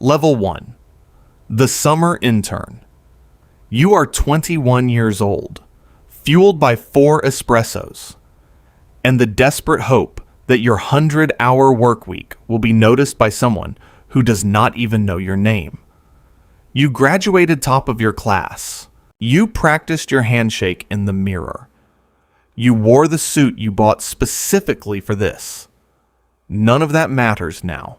Level 1. The Summer Intern. You are 21 years old, fueled by 4 espressos, and the desperate hope that your 100-hour work week will be noticed by someone who does not even know your name. You graduated top of your class. You practiced your handshake in the mirror. You wore the suit you bought specifically for this. None of that matters now.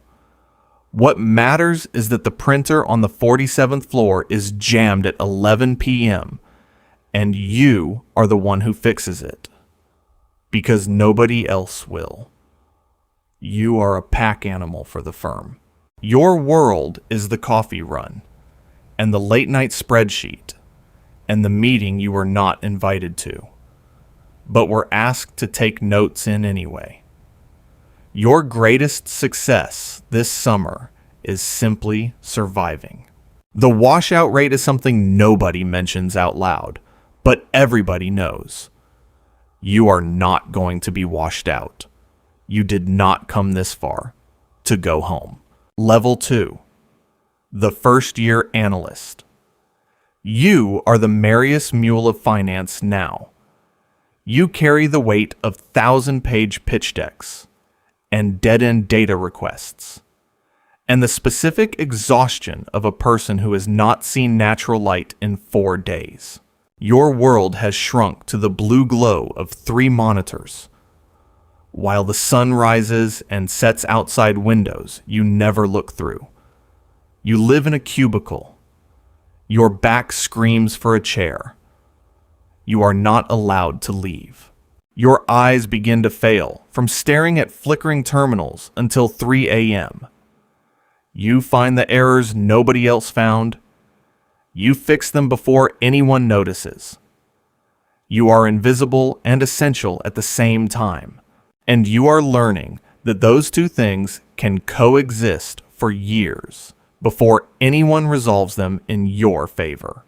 What matters is that the printer on the 47th floor is jammed at 11 p.m., and you are the one who fixes it. Because nobody else will. You are a pack animal for the firm. Your world is the coffee run, and the late-night spreadsheet, and the meeting you were not invited to, but were asked to take notes in anyway. Your greatest success this summer is simply surviving. The washout rate is something nobody mentions out loud, but everybody knows. You are not going to be washed out. You did not come this far to go home. Level 2. The first-year analyst. You are the merriest mule of finance now. You carry the weight of 1,000-page pitch decks and dead-end data requests, and the specific exhaustion of a person who has not seen natural light in 4 days. Your world has shrunk to the blue glow of 3 monitors. While the sun rises and sets outside windows you never look through. You live in a cubicle. Your back screams for a chair. You are not allowed to leave. Your eyes begin to fail from staring at flickering terminals until 3 a.m. You find the errors nobody else found. You fix them before anyone notices. You are invisible and essential at the same time, and you are learning that those 2 things can coexist for years before anyone resolves them in your favor.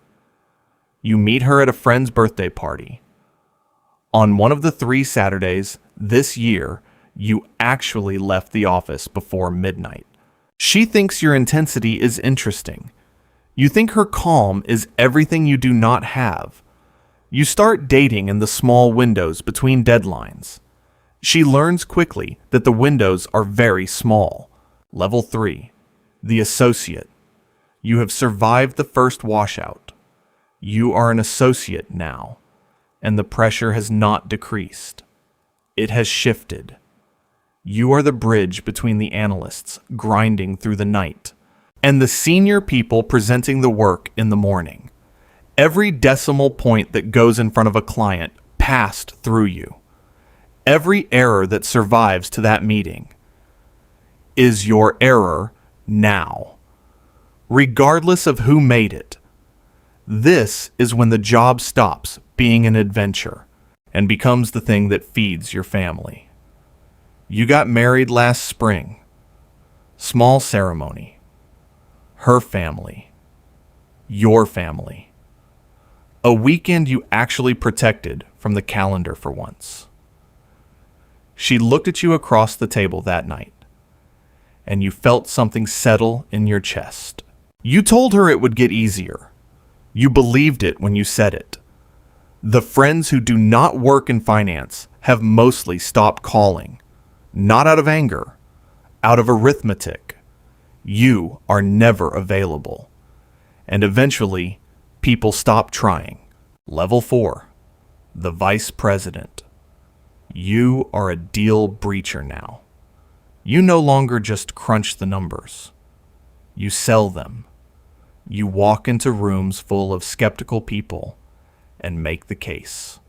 You meet her at a friend's birthday party. On one of the 3 Saturdays this year, you actually left the office before midnight. She thinks your intensity is interesting. You think her calm is everything you do not have. You start dating in the small windows between deadlines. She learns quickly that the windows are very small. Level 3. The associate. You have survived the first washout. You are an associate now, and the pressure has not decreased. It has shifted. You are the bridge between the analysts grinding through the night and the senior people presenting the work in the morning. Every decimal point that goes in front of a client passed through you. Every error that survives to that meeting is your error now, regardless of who made it. This is when the job stops being an adventure and becomes the thing that feeds your family. You got married last spring. Small ceremony. Her family. Your family. A weekend you actually protected from the calendar for once. She looked at you across the table that night, and you felt something settle in your chest. You told her it would get easier. You believed it when you said it. The friends who do not work in finance have mostly stopped calling, not out of anger, out of arithmetic. You are never available. And eventually, people stop trying. Level 4. The vice president. You are a deal breacher now. You no longer just crunch the numbers. You sell them. You walk into rooms full of skeptical people and make the case.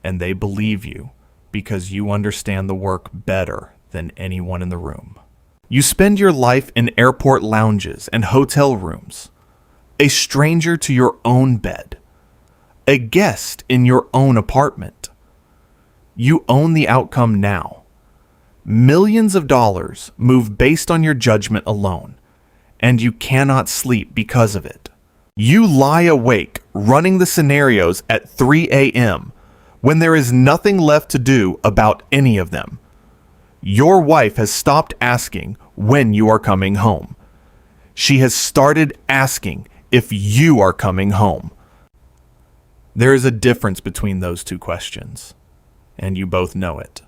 And they believe you because you understand the work better than anyone in the room. You spend your life in airport lounges and hotel rooms, a stranger to your own bed, a guest in your own apartment. You own the outcome now. Millions of dollars move based on your judgment alone, and you cannot sleep because of it. You lie awake running the scenarios at 3 a.m. when there is nothing left to do about any of them. Your wife has stopped asking when you are coming home. She has started asking if you are coming home. There is a difference between those two questions, and you both know it.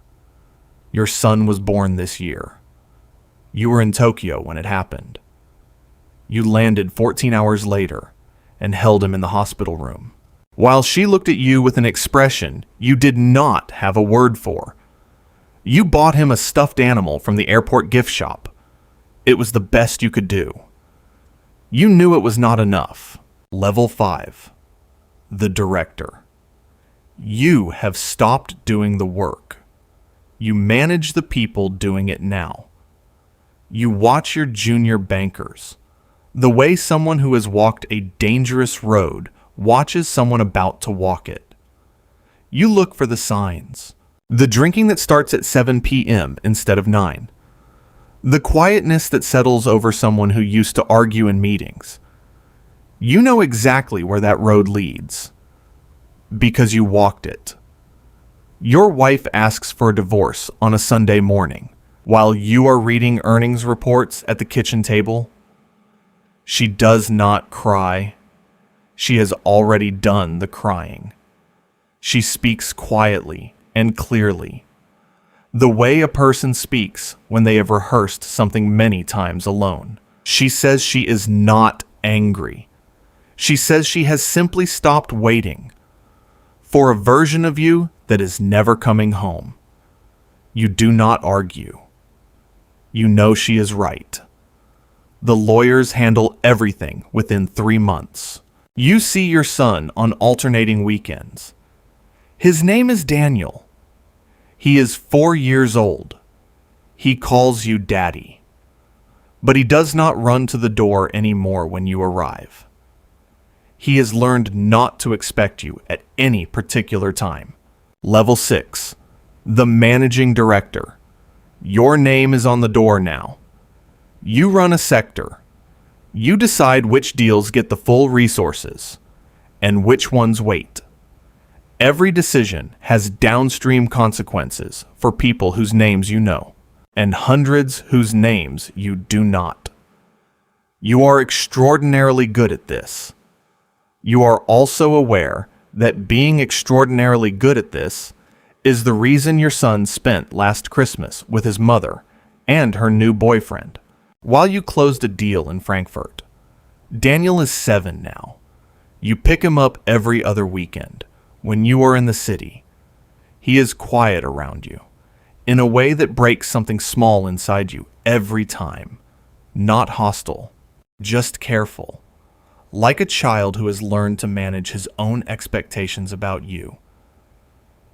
Your son was born this year. You were in Tokyo when it happened. You landed 14 hours later and held him in the hospital room, while she looked at you with an expression you did not have a word for. You bought him a stuffed animal from the airport gift shop. It was the best you could do. You knew it was not enough. Level 5. The director. You have stopped doing the work. You manage the people doing it now. You watch your junior bankers, the way someone who has walked a dangerous road watches someone about to walk it. You look for the signs. The drinking that starts at 7 p.m. instead of 9. The quietness that settles over someone who used to argue in meetings. You know exactly where that road leads, because you walked it. Your wife asks for a divorce on a Sunday morning, while you are reading earnings reports at the kitchen table. She does not cry. She has already done the crying. She speaks quietly and clearly, the way a person speaks when they have rehearsed something many times alone. She says she is not angry. She says she has simply stopped waiting for a version of you that is never coming home. You do not argue. You know she is right. The lawyers handle everything within 3 months. You see your son on alternating weekends. His name is Daniel. He is 4 years old. He calls you Daddy. But he does not run to the door anymore when you arrive. He has learned not to expect you at any particular time. Level 6. The managing director. Your name is on the door now. You run a sector. You decide which deals get the full resources and which ones wait. Every decision has downstream consequences for people whose names you know, and hundreds whose names you do not. You are extraordinarily good at this. You are also aware that being extraordinarily good at this is the reason your son spent last Christmas with his mother and her new boyfriend, while you closed a deal in Frankfurt. Daniel is 7 now. You pick him up every other weekend when you are in the city. He is quiet around you, in a way that breaks something small inside you every time. Not hostile, just careful. Like a child who has learned to manage his own expectations about you.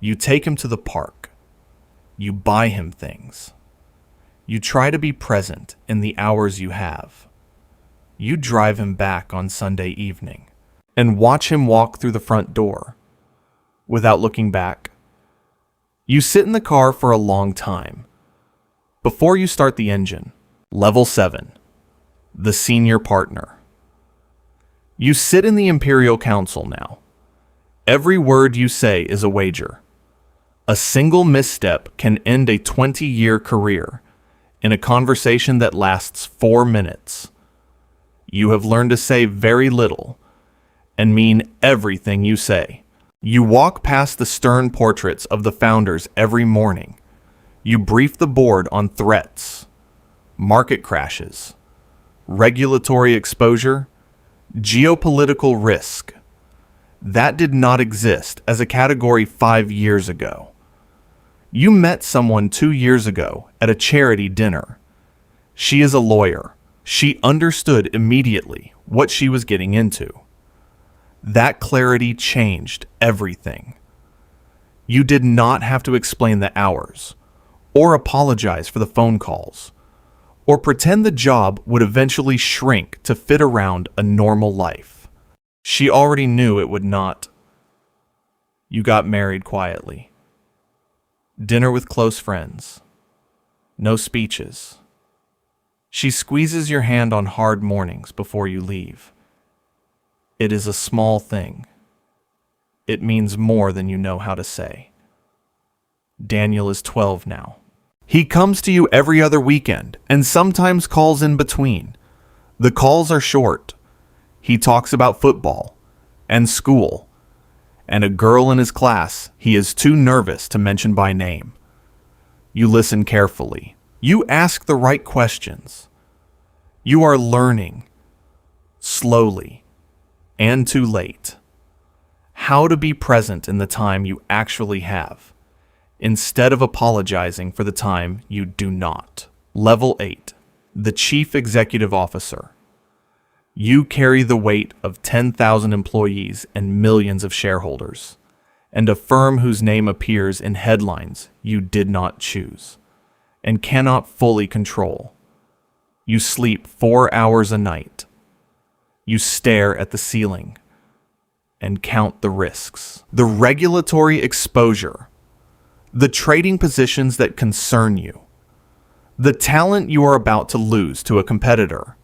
You take him to the park. You buy him things. You try to be present in the hours you have. You drive him back on Sunday evening and watch him walk through the front door without looking back. You sit in the car for a long time before you start the engine. Level 7. The senior partner. You sit in the Imperial Council now. Every word you say is a wager. A single misstep can end a 20-year career in a conversation that lasts 4 minutes. You have learned to say very little and mean everything you say. You walk past the stern portraits of the founders every morning. You brief the board on threats, market crashes, regulatory exposure, geopolitical risk. That did not exist as a category 5 years ago. You met someone 2 years ago at a charity dinner. She is a lawyer. She understood immediately what she was getting into. That clarity changed everything. You did not have to explain the hours, or apologize for the phone calls, or pretend the job would eventually shrink to fit around a normal life. She already knew it would not. You got married quietly. Dinner with close friends. No speeches. She squeezes your hand on hard mornings before you leave. It is a small thing. It means more than you know how to say. Daniel is 12 now. He comes to you every other weekend and sometimes calls in between. The calls are short. He talks about football and school and a girl in his class he is too nervous to mention by name. You listen carefully. You ask the right questions. You are learning, slowly and too late, how to be present in the time you actually have, instead of apologizing for the time you do not. Level 8. The Chief Executive Officer. You carry the weight of 10,000 employees and millions of shareholders, and a firm whose name appears in headlines you did not choose, and cannot fully control. You sleep 4 hours a night. You stare at the ceiling and count the risks. The regulatory exposure. The trading positions that concern you. The talent you are about to lose to a competitor.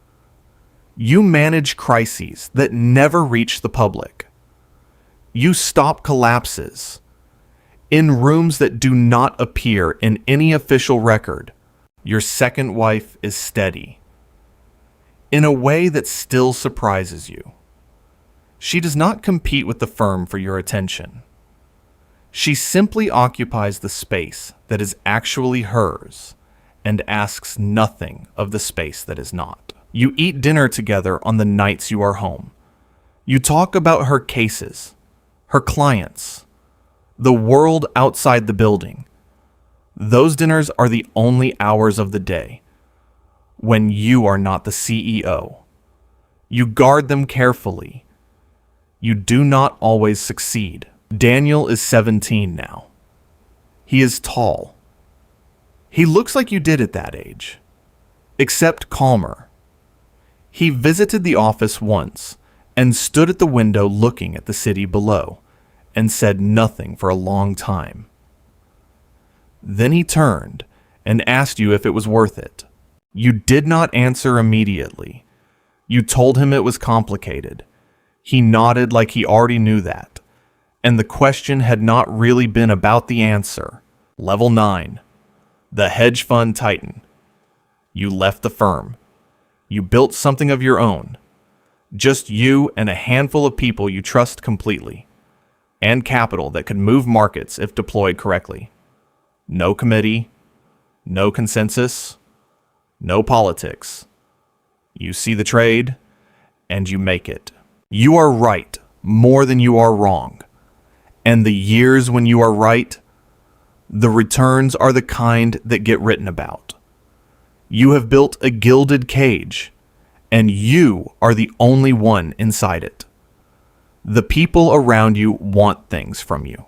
You manage crises that never reach the public. You stop collapses in rooms that do not appear in any official record. Your second wife is steady in a way that still surprises you. She does not compete with the firm for your attention. She simply occupies the space that is actually hers and asks nothing of the space that is not. You eat dinner together on the nights you are home. You talk about her cases, her clients, the world outside the building. Those dinners are the only hours of the day when you are not the CEO. You guard them carefully. You do not always succeed. Daniel is 17 now. He is tall. He looks like you did at that age, except calmer. He visited the office once and stood at the window looking at the city below and said nothing for a long time. Then he turned and asked you if it was worth it. You did not answer immediately. You told him it was complicated. He nodded like he already knew that, and the question had not really been about the answer. Level 9. The Hedge Fund Titan. You left the firm. You built something of your own. Just you and a handful of people you trust completely, and capital that could move markets if deployed correctly. No committee, no consensus, no politics. You see the trade, and you make it. You are right more than you are wrong. And the years when you are right, the returns are the kind that get written about. You have built a gilded cage, and you are the only one inside it. The people around you want things from you.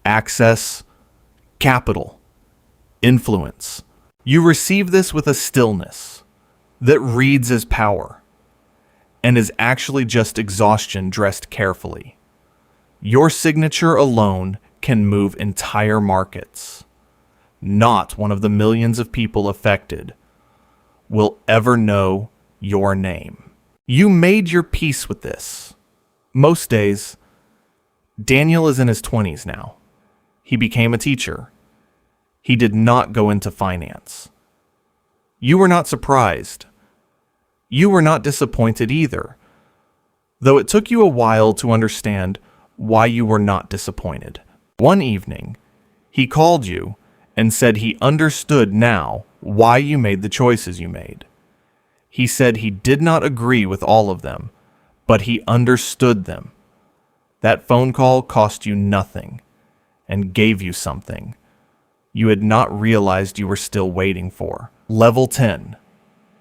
Access, capital, influence. You receive this with a stillness that reads as power and is actually just exhaustion dressed carefully. Your signature alone can move entire markets. Not one of the millions of people affected will ever know your name. You made your peace with this. Most days, Daniel is in his 20s now. He became a teacher. He did not go into finance. You were not surprised. You were not disappointed either, though it took you a while to understand why you were not disappointed. One evening, he called you and said he understood now why you made the choices you made. He said he did not agree with all of them, but he understood them. That phone call cost you nothing and gave you something you had not realized you were still waiting for. Level 10.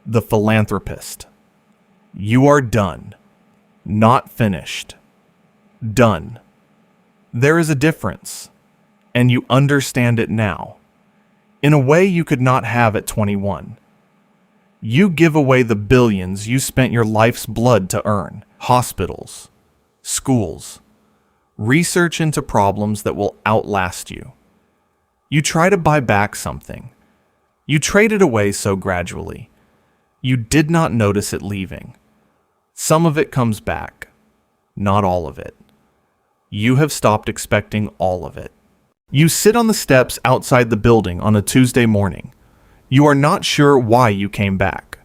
The Philanthropist. You are done. Not finished. Done. There is a difference, and you understand it now, in a way you could not have at 21. You give away the billions you spent your life's blood to earn. Hospitals, schools, research into problems that will outlast you. You try to buy back something. You trade it away so gradually. You did not notice it leaving. Some of it comes back, not all of it. You have stopped expecting all of it. You sit on the steps outside the building on a Tuesday morning. You are not sure why you came back.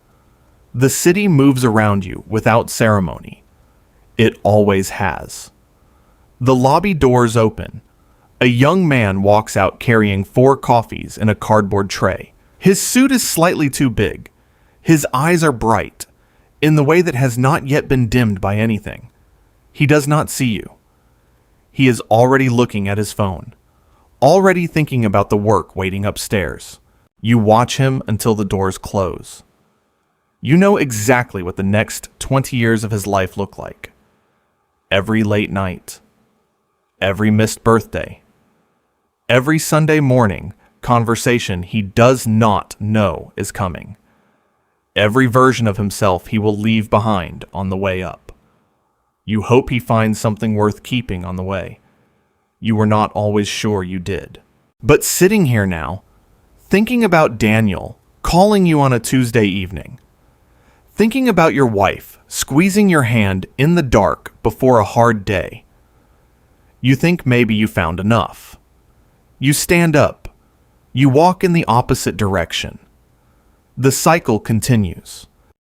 The city moves around you without ceremony. It always has. The lobby doors open. A young man walks out carrying 4 coffees in a cardboard tray. His suit is slightly too big. His eyes are bright, in the way that has not yet been dimmed by anything. He does not see you. He is already looking at his phone, already thinking about the work waiting upstairs. You watch him until the doors close. You know exactly what the next 20 years of his life look like. Every late night, every missed birthday, every Sunday morning conversation he does not know is coming. Every version of himself he will leave behind on the way up. You hope he finds something worth keeping on the way. You were not always sure you did. But sitting here now, thinking about Daniel calling you on a Tuesday evening, thinking about your wife squeezing your hand in the dark before a hard day, you think maybe you found enough. You stand up. You walk in the opposite direction. The cycle continues.